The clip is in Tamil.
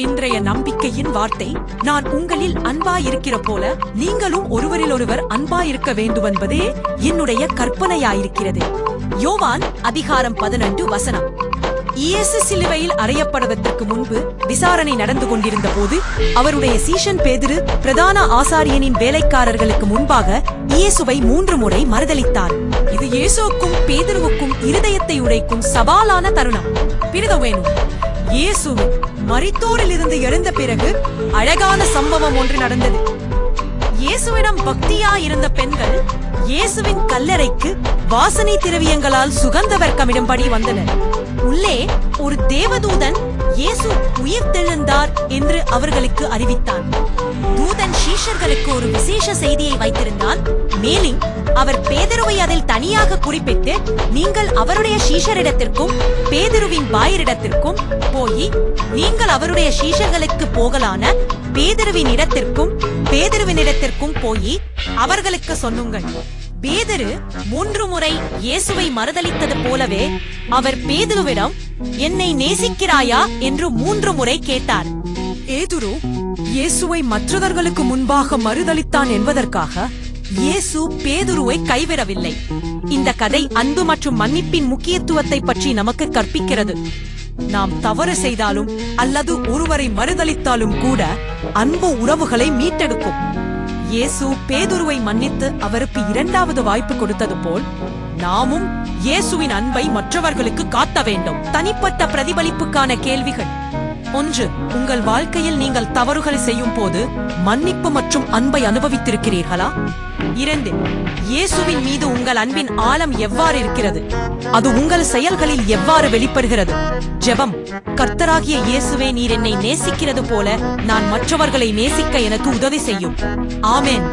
இன்றைய நம்பிக்கையின் வார்த்தை, நான் உங்களில் அன்பாயிருக்கிற போல நீங்களும் ஒருவரிலொருவர் அன்பாயிருக்க வேண்டுமென்பதே என்னுடைய கற்பனையாயிருக்கிறது. யோவான் அதிகாரம் 11 இயேசு சிலுவையில் அறையப்படுவதற்கு முன்பு விசாரணை நடந்து கொண்டிருந்த போது அவருடைய சீஷன் பேதுரு பிரதான ஆசாரியனின் வேலைக்காரர்களுக்கு முன்பாக இயேசுவை 3 முறை மறுதலித்தார். இது இயேசுவுக்கும் பேதுருவுக்கும் இருதயத்தை உடைக்கும் சவாலான தருணம். பிரிதவேனும் இயேசு மரித்தோரிலிருந்து எழுந்த பிறகு அழகான சம்பவம் ஒன்று நடந்தது. இயேசுவிடம் பக்தியாயிருந்த பெண்கள் இயேசுவின் கல்லறைக்கு வாசனை திரவியங்களால் சுகந்தவர்க்கமிடும்படி வந்தனர். உள்ளே ஒரு தேவதூதன் இயேசு உயிர்த்தெழுந்தார் என்று அவர்களுக்கு அறிவித்தான். தூதன் சீஷர்களுக்கு ஒரு விசேஷ செய்தியை வைத்திருந்தான். மேலும் அவர் பேதுருவை அதில் தனியாக குறிப்பிட்டு, நீங்கள் அவருடைய சீஷரிடத்திற்கும் பேதுருவின் பாயரிடத்திற்கும் போய் நீங்கள் அவருடைய சீஷர்களுக்கு போகலான பேதுருவின் இடத்திற்கும் போய் அவர்களுக்கு சொன்னுங்கள். பேதுரு 3 முறை இயேசுவை மறுதலித்தது போலவே அவர் பேதுருவிடம், என்னை நேசிக்கிறாயா என்று 3 முறை கேட்டார். பேதுரு இயேசுவை மற்றவர்களுக்கு முன்பாக மறுதலித்தான் என்பதற்காக இயேசு பேதுருவை கைவிடவில்லை. இந்த கதை அன்பு மற்றும் மன்னிப்பின் முக்கியத்துவத்தை பற்றி நமக்கு கற்பிக்கிறது. நாம் தவறு செய்தாலும் அல்லது ஒருவரை மறுதலித்தாலும் கூட அன்பு உறவுகளை மீட்டெடுக்கும். இயேசு பேதுருவை மன்னித்து அவருக்கு 2வது வாய்ப்பு கொடுத்தது போல் நாமும் இயேசுவின் அன்பை மற்றவர்களுக்கு காட்ட வேண்டும். தனிப்பட்ட பிரதிபலிப்புக்கான கேள்விகள். 1. உங்கள் வாழ்க்கையில் நீங்கள் தவறுகளை செய்யும் போது மன்னிப்பு மற்றும் அன்பை அனுபவித்திருக்கிறீர்களா? 2. இயேசுவின் மீது உங்கள் அன்பின் ஆழம் எவ்வாறு இருக்கிறது? அது உங்கள் செயல்களில் எவ்வாறு வெளிப்படுகிறது? ஜெபம். கர்த்தராகிய இயேசுவே, நீர் என்னை நேசிக்கிறது போல நான் மற்றவர்களை நேசிக்க எனக்கு உதவி செய்யும். ஆமென்.